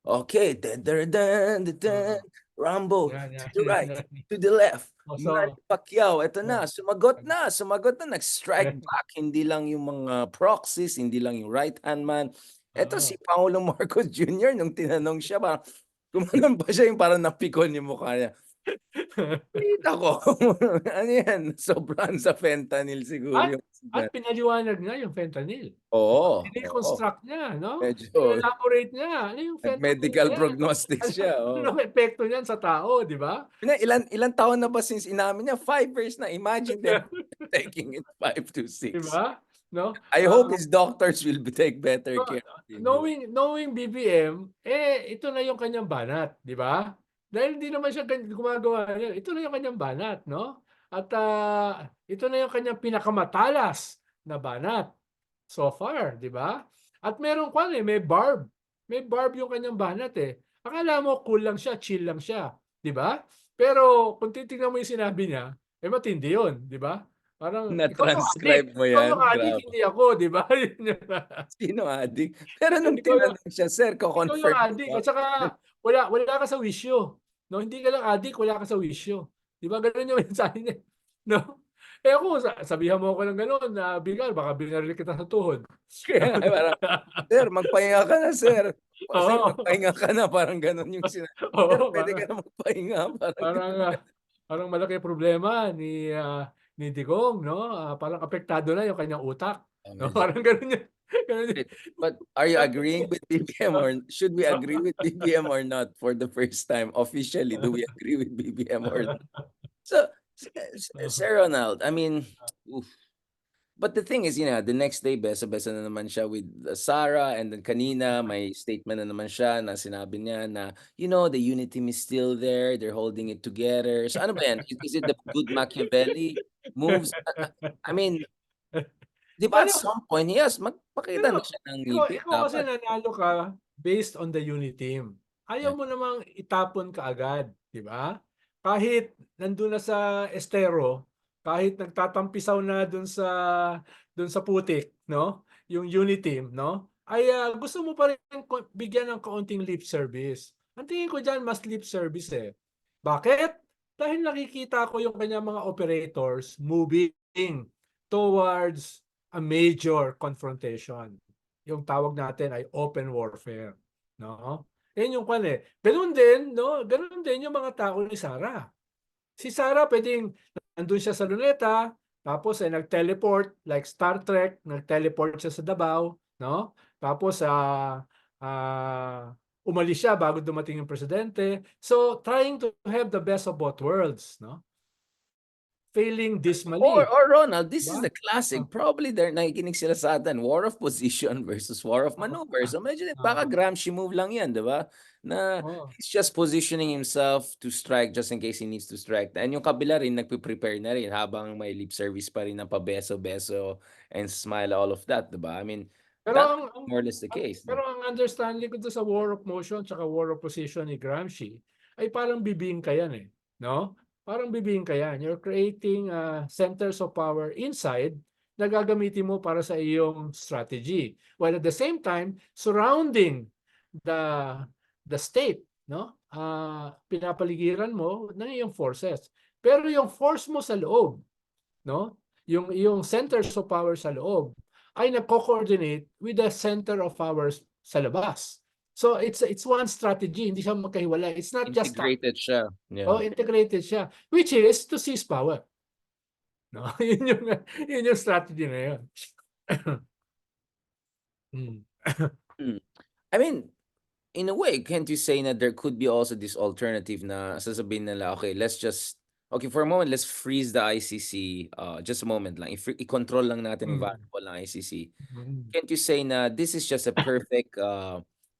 Okay, Rambo, Yan, to yan, the yan, right, yan. to the left. Oh, Manny so, Pacquiao, eto oh, na, sumagot na, nag-strike back. Hindi lang yung mga proxies, hindi lang yung right-hand man. Eto si oo. Pangulong Marcos Jr. nung tinanong siya, parang gumanon pa siya, yung parang napikon yung mukha niya. Kita ko, ano yan, sobrahan sa fentanyl siguro At yung pinaliwanag niya yung fentanyl. Oo, oo. Dineconstruct niya, no? Medyo Elaborate niya. Ano yung fentanyl nag-medical na yan? prognostics Ano, siya, oo. anong epekto niyan sa tao, di ba? Ilan taon na ba since inamin niya? 5 years na. Imagine them taking it 5 to 6. Di ba? No? I hope his doctors will take better So, care of him. knowing BBM, ito na yung kanyang banat, di ba? Dahil hindi naman siya gumagawa niya. Ito na yung kanyang banat, no? At ito na yung kanyang pinakamatalas na banat so far, di ba? At meron may barb. May barb yung kanyang banat eh. Akala mo cool lang siya, chill lang siya, di ba? Pero kung titingnan mo yung sinabi niya, matindi yun, di ba? Parang Na-transcribe mo ikaw yan? yung adik, Grabe. hindi ako, di ba? Yun yun. Sino adik? Pero nung Ikaw yung tinanong siya, sir, ikaw yung ko-confirm mo adik ba? at saka wala ka sa wisyo. No, hindi ka lang adik, wala ka sa wisyo. 'Di ba ganoon yung mensahe niya, no? Ako sabihan mo ako ng gano'n na bigal baka binaril kita sa tuhod. Kaya nga, parang, sir, magpahinga ka na, sir. Sir, Oo. magpahinga ka na. Parang ganun yung sinabi. Sir, Oo, pwede ka na magpahinga. Parang parang, ganun. parang malaki problema ni Digong, no? Parang apektado na yung kanyang utak, no? Medyo. Parang gano'n yun, gano'n yun. But are you agreeing with BBM, or should we agree with BBM or not for the first time officially? Do we agree with BBM or not? So, Sir Ronald, I mean, oof. But the thing is, the next day, besa-besa na naman siya with Sarah, and then kanina may statement na naman siya na sinabi niya na, the unity team is still there, they're holding it together. So ano ba yan? Is it the good Machiavelli moves? I mean, di ba at Pero some point, yes, magpakita na Pero siya ng ngipin ikaw kasi dapat. nanalo ka based on the unit team. Ayaw Yeah. mo namang itapon kaagad, 'di ba? Kahit nandun na sa estero, kahit nagtatampisaw na dun sa putik, no? Yung unit team, no? Ay gusto mo pa rin bigyan ng kaunting lip service. Ang tingin ko diyan mas lip service eh. Bakit? Dahil nakikita ko yung kanyang mga operators moving towards a major confrontation. Yung tawag natin ay open warfare, no? Yan yung Ganoon din, no? Ganoon din yung mga tao ni Sarah. Si Sarah pwedeng nandun siya sa Luneta, tapos ay nag-teleport like Star Trek, nag-teleport siya sa Davao, no? Tapos umalis siya bago dumating yung presidente. So trying to have the best of both worlds, no? Failing dismally, Or Ronald, this is ba? the classic. Probably they're nakikinig sila sa atin. War of position versus war of Oo. maneuver. So medyo baka Oo. Gramsci move lang yan, di ba? Na Oo. he's just positioning himself to strike just in case he needs to strike. And yung kabila rin, nagpe-prepare na rin habang may lip service pa rin ng pabeso-beso and smile, all of that, di ba? I mean, Pero that's ang more or less the case. pero ang understanding ko doon sa war of motion tsaka war of position ni Gramsci ay parang bibingka yan eh, no? Parang bibingka yan. You're creating centers of power inside na gagamitin mo para sa iyong strategy. While at the same time, surrounding the the state, no? Pinapaligiran mo ng iyong forces. Pero yung force mo sa loob, no? Yung centers of power sa loob ay nagko-coordinate with the center of power sa labas. So it's one strategy, hindi siya magkahiwalay. It's not just Integrated siya. oh, Yeah. integrated siya, which is to seize power. No? yun yung strategy na yun. Hmm. Hmm. I mean, in a way, can't you say that there could be also this alternative na sasabihin nila, okay, for a moment, let's freeze the ICC, just a moment lang, i-control lang natin yung Hmm. variable ng ICC. Hmm. Can't you say na this is just a perfect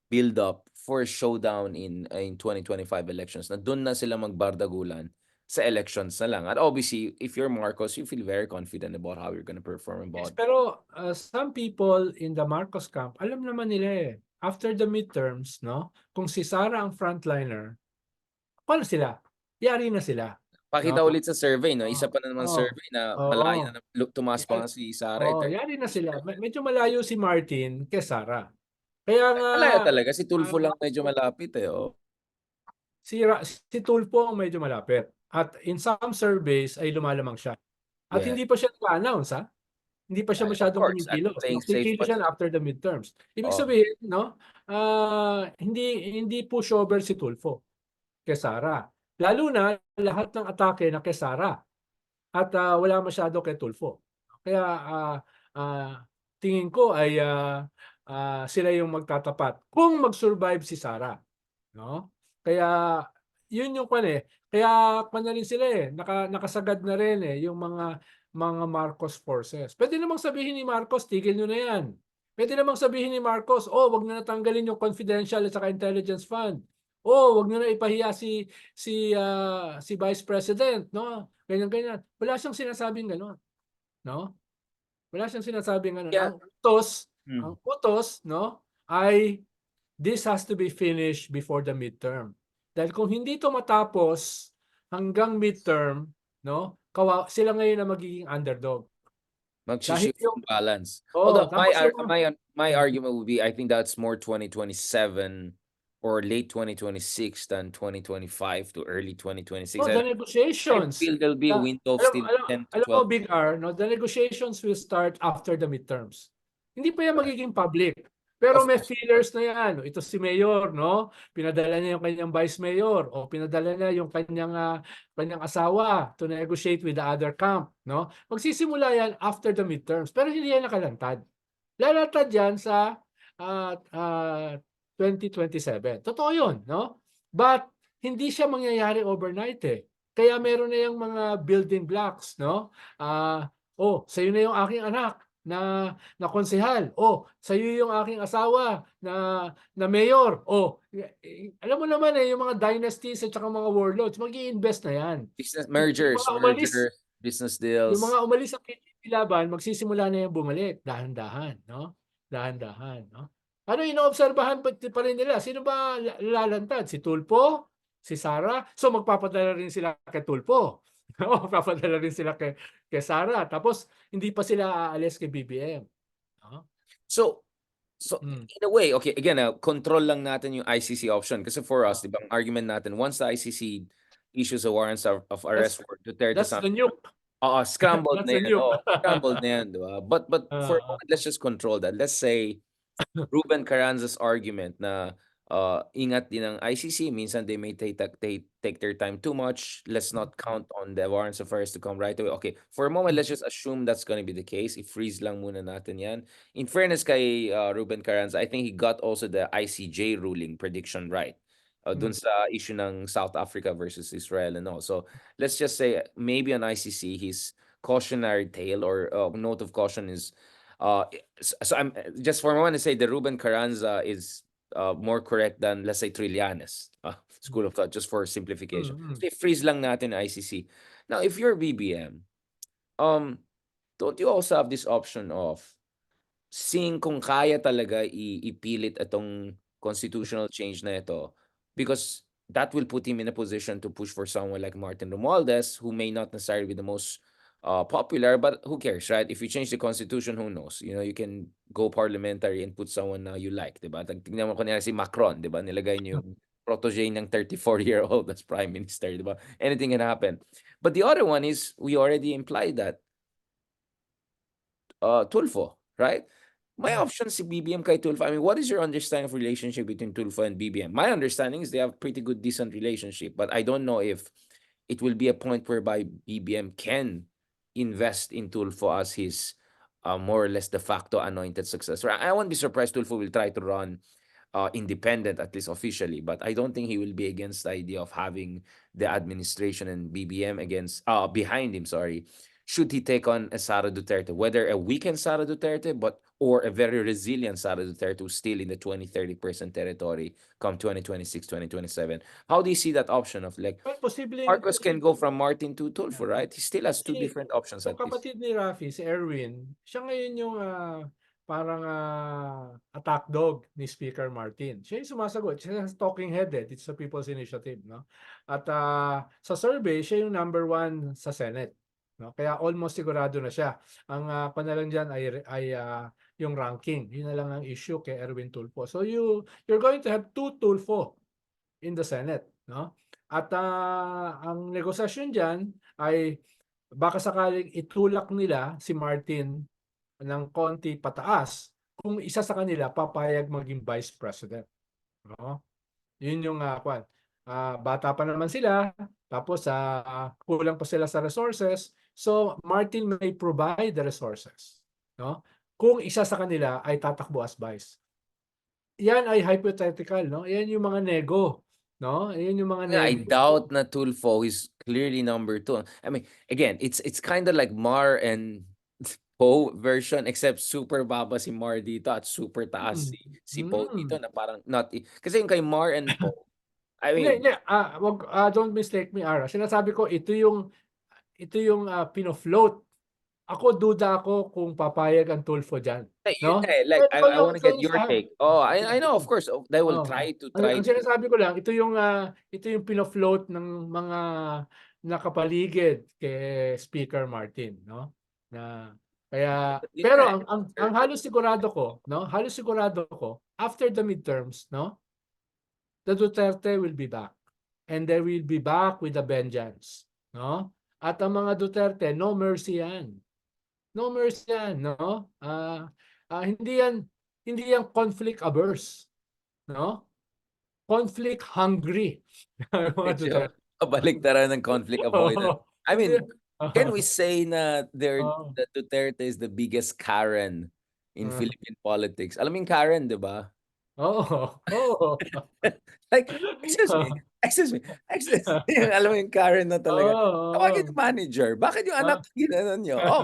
build up for a showdown in 2025 elections, na doon na sila magbardagulan sa elections na lang. At obviously, if you're Marcos, you feel very confident about how you're gonna perform Yes, about. pero some people in the Marcos camp, alam naman nila eh. After the midterms, no? Kung si Sara ang frontliner, paano sila? Yari na sila. No? Pakita ulit sa survey, no? Oo. Isa pa na naman Oo. survey na Oo. malaya na tumaas pa nga si Sara. Oo, yari na sila. Medyo malayo si Martin kay Sara. Kaya nga Malaya talaga, si ah, Tulfo lang medyo malapit, eh, oh. si Tulfo ang medyo malapit at in some surveys ay lumalamang siya. At Yeah, hindi pa siya nag-a-announce, Hindi pa siya of masyadong course, kumikilos. playing safe Kikilos pa yan siya, after the midterms. Ibig oh. sabihin, no, hindi pushover si Tulfo kay Sara. Lalo na lahat ng atake na kay Sara at wala masyado kay Tulfo. Kaya ah, tingin ko ay sila yung magtatapat kung mag-survive si Sara, no? Kaya yun yung kaya na rin sila nakasagad na rin yung mga Marcos forces. Pwede namang sabihin ni Marcos, tigil nyo na yan. Pwede namang sabihin ni Marcos, wag na natanggalin yung confidential at saka intelligence fund. Wag nyo na ipahiya si Vice President, no? Ganyan-ganyan. Wala siyang sinasabing gano'n, no? Wala siyang sinasabing gano'n. Yeah, Ang hmm. utos, no, ay this has to be finished before the midterm. Dahil kung hindi ito matapos hanggang midterm, no, sila ngayon ang magiging underdog. Dahil Magshi-shift yung yung balance. Although tapos yung mga my argument would be I think that's more 2027 or late 2026 than 2025 to early 2026. the I negotiations. feel there'll be a The, window of alam, still alam, 10 to alam mo, 12 Big R, no, the negotiations will start after the midterms. Hindi pa yan right? magiging public. Pero Of may course, of course. feelers na yan. Ito si Mayor, no? Pinadala niya yung kanyang Vice Mayor o pinadala niya yung kanyang asawa to negotiate with the other camp, no? Magsisimula yan after the midterms. Pero hindi yan nakalantad. Lalatad yan sa ah, ah, 2027. Totoo yun, no? But hindi siya mangyayari overnight eh. Kaya meron na yung mga building blocks, no? Sa'yo na yung aking anak na konsehal. Sa'yo yung aking asawa na mayor. Alam mo naman yung mga dynasties at saka mga warlords, mag-i-invest na yan. Business Yung mergers, mga umalis, business yung deals. mga umalis sa PDP laban, magsisimula na yung bumalik. Dahan-dahan, no? Dahan-dahan, no? Ano inoobserbahan pa rin nila? Sino ba lalantad? Si Tulfo? Si Sara? So magpapadala rin sila kay Tulfo. No? Magpapadala rin sila kay Sara. Tapos hindi pa sila aalis kay BBM. No? So So, Mm. in a way, okay, again, control lang natin yung ICC option. Kasi for us, di ba, ang argument natin, once the ICC issues a warrants of That's arrest for Duterte, that's the nuke. scrambled That's na the yan. nuke. Scrambled na yan, di ba? But for a Ah, moment, let's just control that. Let's say, Ruben Carranza's argument na ingat din ng ICC, minsan they may take their time too much. Let's not count on the warrants of arrest to come right away. Okay, for a moment, let's just assume that's going to be the case. I-freeze lang muna natin yan. In fairness kay Ruben Carranza, I think he got also the ICJ ruling prediction right. Dun mm, sa issue ng South Africa versus Israel and all. So let's just say maybe on ICC, his cautionary tale or note of caution is so I'm just for a moment to say the Ruben Carranza is more correct than let's say Trillanes school of thought just for simplification. mm. So freeze lang natin ICC. Now if you're BBM, um, don't you also have this option of seeing kung kaya talaga ipilit itong constitutional change na ito because that will put him in a position to push for someone like Martin Romualdez who may not necessarily be the most popular, but who cares, right? If you change the constitution, who knows? You know, you can go parliamentary and put someone na you like, di ba? Tignan mo kunyari si Macron, di ba? Nilagay niyo yung protege ng 34-year-old as prime minister, di ba? Anything can happen. But the other one is, we already implied that Tulfo, right? My option si BBM kay Tulfo. I mean, what is your understanding of relationship between Tulfo and BBM? My understanding is they have pretty good, decent relationship, but I don't know if it will be a point whereby BBM can invest in Tulfo as his more or less de facto anointed successor. I won't be surprised Tulfo will try to run independent, at least officially, but I don't think he will be against the idea of having the administration and BBM against behind him, sorry, should he take on a Sara Duterte, whether a weakened Sara Duterte, or a very resilient Sara Duterte who's still in the 20-30% territory come 2026, 2027. How do you see that option of like Well, posibleng Marcos can go posibleng from Martin to yeah. Tulfo, right? He still has two Si different options yung at least. kapatid ni Rafi, si Erwin, siya ngayon yung parang attack dog ni Speaker Martin. Siya yung sumasagot. Siya yung talking head dito sa People's Initiative, no? At sa survey, siya yung number 1 sa Senate, no? Kaya almost sigurado na siya. Ang panalang diyan ay yung ranking. Yun na lang ang issue kay Erwin Tulfo. So you're going to have two Tulfo in the Senate, no? At ang negosasyon diyan ay baka sakaling itulak nila si Martin ng konti pataas kung isa sa kanila papayag maging vice president, no? Yun yung bata pa naman sila, tapos kulang pa sila sa resources. So Martin may provide the resources, no? Kung isa sa kanila ay tatakbo as vice. Yan ay hypothetical, no? Yan yung mga nego, no? Yan yung mga I nego. doubt na Tulfo is clearly number two. I mean, again, it's kind of like Mar and Poe version, except super baba si Mar dito at super taas si Poe dito, na parang not kasi yung kay Mar and Poe, I Hindi, mean, hindi. Don't mistake me, Ara. Sinasabi ko, ito yung pino-float. Ako, duda ako kung papayag ang Tulfo dyan. yun nga No? eh, like Ito I yung, want to ito get yung your take. Oh, I know, of course, they will oh. try Ang to. sinasabi ko lang, ito yung pino-float ng mga nakapaligid kay Speaker Martin, no? Na kaya Yun nga pero eh. ang halos sigurado ko, no? Halos sigurado ko after the midterms, no? The Duterte will be back. And they will be back with a vengeance, no? At ang mga Duterte, no mercy yan. No mercy yan, no? Hindi yan conflict averse, no? Conflict hungry ang mga Medyo Duterte. kabaliktaran ng conflict avoidance. Oo. I Hindi. mean, can we say na Oo. the Duterte is the biggest Karen in Oo. Philippine politics? Alam mo yung Karen, di ba? Oo. Oo. Like, excuse me, excuse me, excuse me. Alam mo yung Karen na talaga. Tawagin yung manager. Bakit yung anak ginanon nyo? Oh,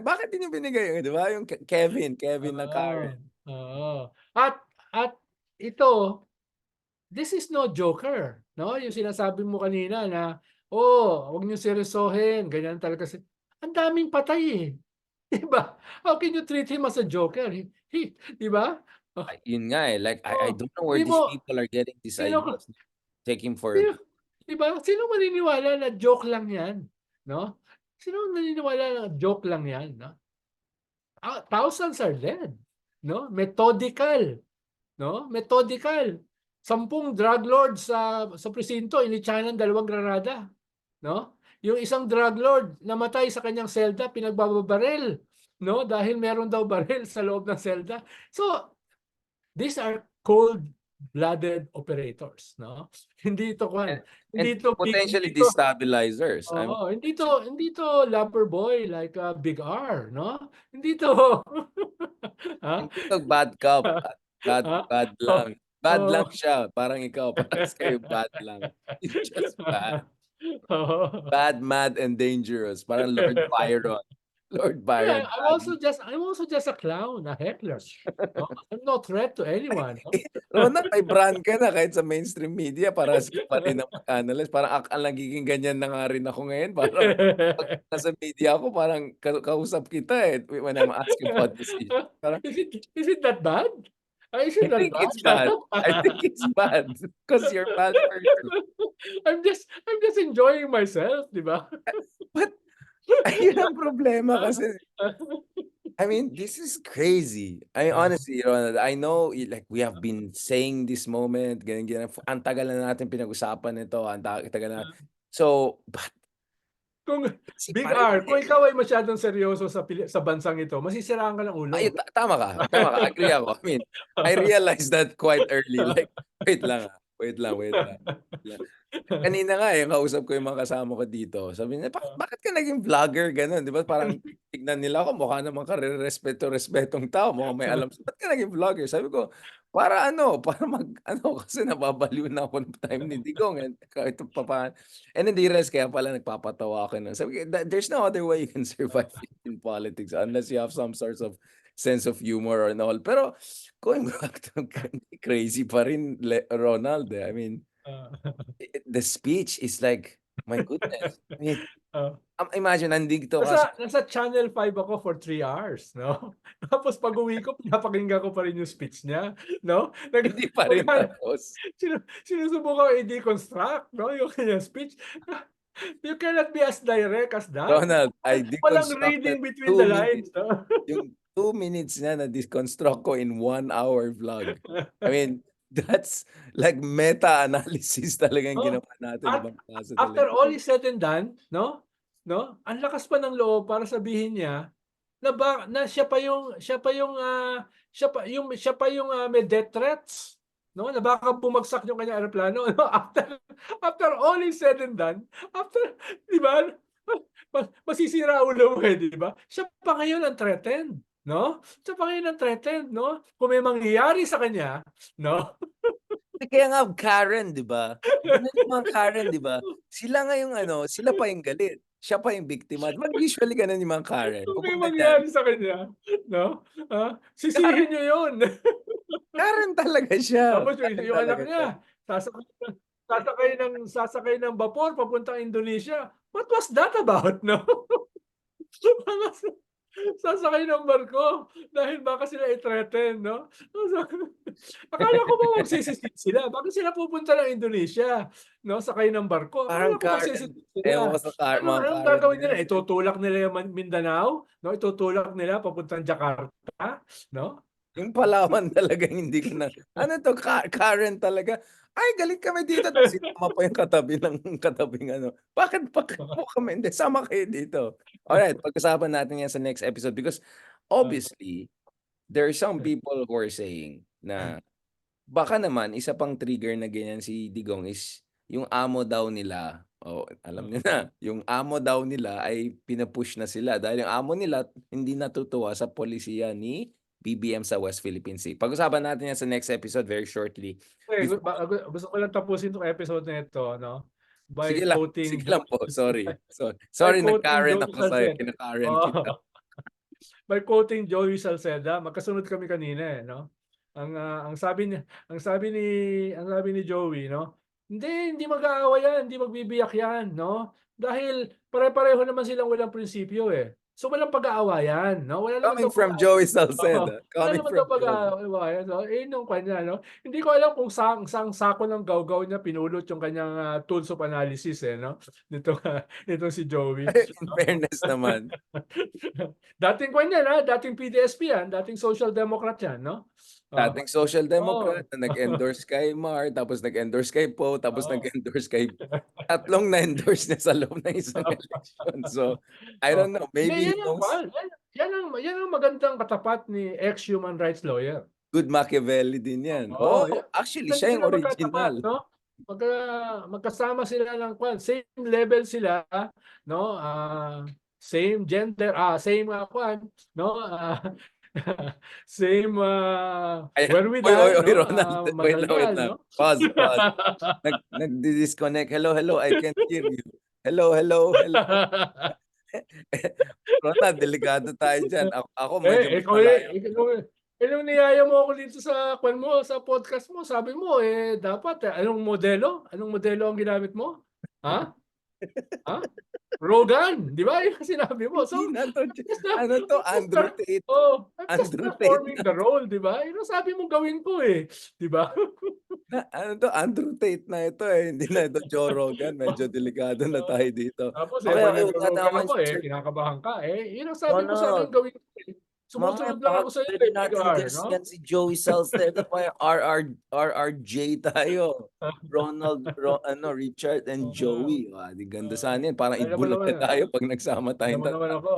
bakit din yung binigay? Di ba? Yung Kevin na Karen. Oo. At ito, this is no joker, no? Yung sinasabi mo kanina na, huwag niyo seryosohin, ganyan talaga ang daming patay eh. 'Di ba? How can you treat him as a joker? Di ba? Oh, Yun nga eh. Like, I don't know where Di these mo, people are getting these sino, ideas. Take him for. sino, di ba? Sino maniniwala na joke lang yan? No? Sino maniniwala na joke lang yan? No? Thousands are dead. No? Methodical. No? Methodical. 10 drug lords sa presinto, initsahan ng 2 granada. No? Yung isang drug lord namatay sa kanyang selda, pinagbabaril, no? Dahil meron daw baril sa loob ng selda. So, these are cold-blooded operators, no? Hindi ito and, hindi ito big, potentially destabilizers. hindi to lover boy like Big R, no? Hindi to ha? Hindi to bad cop. Ha? Bad Oh, lang. Bad lang oh. siya. Parang ikaw. Parang kayo bad lang. You're just bad. Oo. Bad, mad, and dangerous. Parang Lord Byron. Lord Yeah, Byron. I'm also just a clown, a heckler. No? I'm no threat to anyone. No? Ronald, may brand ka na kahit sa mainstream media para sa pa rin ang analyst. Parang ang nagiging ganyan na nga rin ako ngayon. Parang pag nasa media ako, parang kausap kita eh when I'm asking about this issue. Parang, Is it that bad? Is it I that think it's bad. I think it's bad because you're a bad person. I'm just enjoying myself, di ba? But ayun ang problema kasi. I mean, this is crazy. I mean, honestly, Ronald, I know like we have been saying this moment, ganyan, ganyan. Ang tagal na natin pinag-usapan ito, tagal na. So, but Kung isip Big pa rin R, kung eh. ikaw ay masyadong seryoso sa bansang ito, masisiraan ka ng Ay, ulo. tama ka, tama ka. Agree ako. I mean, I realized that quite early. Like, wait lang. Kanina nga kausap ko yung mga kasama ko dito. Sabi niya, bakit ka naging vlogger gano'n? 'Di ba parang tignan nila ako mukha naman ka respetong tao, mukhang may alam. Ba't ka naging vlogger? Sabi ko, para ano, para mag-ano kasi nababaliw na ako ng time ni Digong and kahit papaano. And then they realize kaya pala nagpapatawa ako nun. Sabi ko, there's no other way you can survive in politics unless you have some sorts of sense of humor and all. Pero going back to crazy pa rin, Ronald, eh. I mean, the speech is like, my goodness. I mean, Ah, imagine nandito ka sa nasa Channel 5 ako for 3 hours, no? Tapos pag-uwi ko, pinapakinggan ko pa rin yung speech niya, no? hindi pa rin tapos. Sinusubukan i-deconstruct, no? Yung kanyang speech. You cannot be as direct as that. Ronald, I Walang deconstructed reading between 2 the lines, minutes. no? Yung 2 minutes na na-deconstruct ko in 1 hour vlog. I mean, that's like meta-analysis talagang Oh, ginawa natin, at ibang klase after talaga. all is said and done, ang lakas pa ng loob para sabihin niya na siya pa yung, may death threats, na baka bumagsak yung kanyang eroplano, no? After all is said and done, after 'di ba, masisira ulo mo, eh, 'di ba? Siya pa ngayon ang threatened, 'no? Siya pa ngayon ang threatened, 'no? Kung may mangyayari sa kanya, 'no? Kaya nga Karen, 'di ba? Gano'n yung mga Karen, 'di ba? Sila nga yung sila pa yung galit, siya pa yung biktima. Usually gano'n yung mga Karen. Kung may Kumbaga diyan, mangyari sa kanya, 'no, Karen sisihin niyo 'yun. Karen talaga siya, Tapos Karen yung anak talaga siya. niya, sasakay sasakay ng vapor papuntang Indonesia. What was that about, 'no? Sasakay ng barko dahil baka sila i-threaten, 'no? Akala ko ba magsisisi sila, bakit sila pupunta ng Indonesia, 'no, sakay ng barko. Parang Akala ko Karen, magsisisi ewan sila. ko sa mga Anong Karen na gagawin nila, yan. itutulak nila yung Mindanao, 'no, itutulak nila papuntang Jakarta, 'no? Yung Palawan talagang hindi ko na, ano 'to, Karen talaga. "Ay galit kami dito," tapos sinama pa yung katabing "Bakit po kami hindi, sama kayo dito." Alright, pag-usapan natin yan sa next episode because Ah, obviously, there are some people who are saying na baka naman isa pang trigger na ganyan si Digong is yung amo daw nila, alam niyo na, yung amo daw nila ay pina-push na sila dahil yung amo nila hindi natutuwa sa polisiya ni BBM sa West Philippine Sea. Pag-usapan natin yan sa next episode very shortly. Before gusto ko lang tapusin 'tong episode na ito, 'no, by quoting sige lang po, sorry. by Sorry quoting nag-Karen Joey ako sa'yo, Salceda. kina-Karen kita. Oo. By quoting Joey Salceda, magkasunod kami kanina, 'no? Ang sabi ni Joey, 'no, "Hindi mag-aaway 'yan, hindi magbibiyak 'yan, 'no? Dahil pare-pareho naman silang walang prinsipyo, eh. So, walang pag-aawayan, 'no? Wala naman Coming daw from Joey oo, Salceda, wala coming naman daw from Joey. pag-aawayan, 'no?" Eh, nung kanya, 'no, hindi ko alam kung saang sako ng gawgaw niya pinulot yung kanyang, tools of analysis, eh, 'no, nitong si Joey. In fairness naman. Dating kuwan yan, dating PDSP yan, dating Social Democrat yan, 'no? Oh, Dating Social Democrat oo. na nag-endorse kay Mar, tapos nag-endorse kay Poe, tapos Oo. nag-endorse kay tatlong na-endorse niya sa loob ng isang eleksyon. So, I Oh, don't know, hindi maybe he yan ang knows kuwan, yan ang magandang katapat ni ex-human rights lawyer. good Machiavelli din 'yan. Oo, Oh, actually diyan siya yung sila magkatapat, original. 'no? Magka magkasama sila ng kuwan, same level sila, 'no, same gender, same, kuwan, 'no, same, Ayan, wherewithal, oy, 'no, Ronald, wait madaldal, lang. 'no? Pause. Nagdi-disconnect. Hello, I can't hear you. Hello. Ronald, delikado tayo diyan. Ako medyo Eh, mas malayo. nung niyaya mo ako dito sa kuwan mo, sa podcast mo, sabi mo, dapat, anong modelo ang ginamit mo? Ha? Ha? Rogan, 'di ba? Yun ang sinabi mo. Hindi So, na 'to, I'm just na ano 'to, just Andrew per Tate. oh, I'm just Andrew Tate performing na the 'to. role, 'di ba? Yun ang sabi mong gawin ko, 'di ba? Ano 'to, Andrew Tate na ito, hindi na ito Joe Rogan. Medyo delikado na Oo. tayo dito. Tapos, Okay, 'pag wala na nagro-Rogan akong ako, share. kinakabahan ka, yun ang sabi mo sa'kin Ronald, gawin ko, mamaya Sumusunod lang baka ako sa'yo, pwede Big natin R, guest 'no? yan si Joey Salceda pa yung RRJ tayo. Ronald, Richard and Oo. Joey. Di ganda sana yan. Parang Alam mo naman, itbulaga tayo pag nagsama alam tayong mo naman tatlo. ako,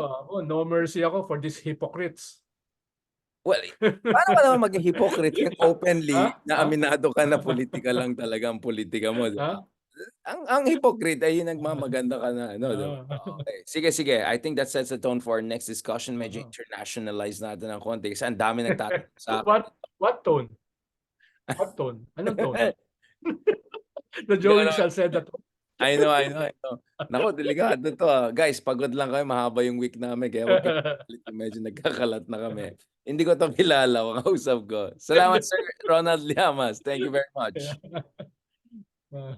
no mercy ako for these hypocrites. Well, paano ka naman maging hypocrite kung Ha? openly na Ha? aminado ka na politika lang talaga ang politika mo, di ba? Ha? Ang hypocrite ay yung nagmamaganda ka na di ba? Oo. Okay. Sige. I think that sets the tone for our next discussion. Medyo Oo. internationalize natin ng konti kasi ang dami nagtatanong sa akin. What tone? What tone? Anong tone? The No, Joey no. Salceda tone? I know. Naku, delikado 'to, Guys, pagod lang kami, mahaba yung week namin kaya wag kayong magalit kung medyo nagkakalat na kami. Hindi ko 'to kilala, kausap ko. Salamat Sir Ronald Llamas. Thank you very much. Ah.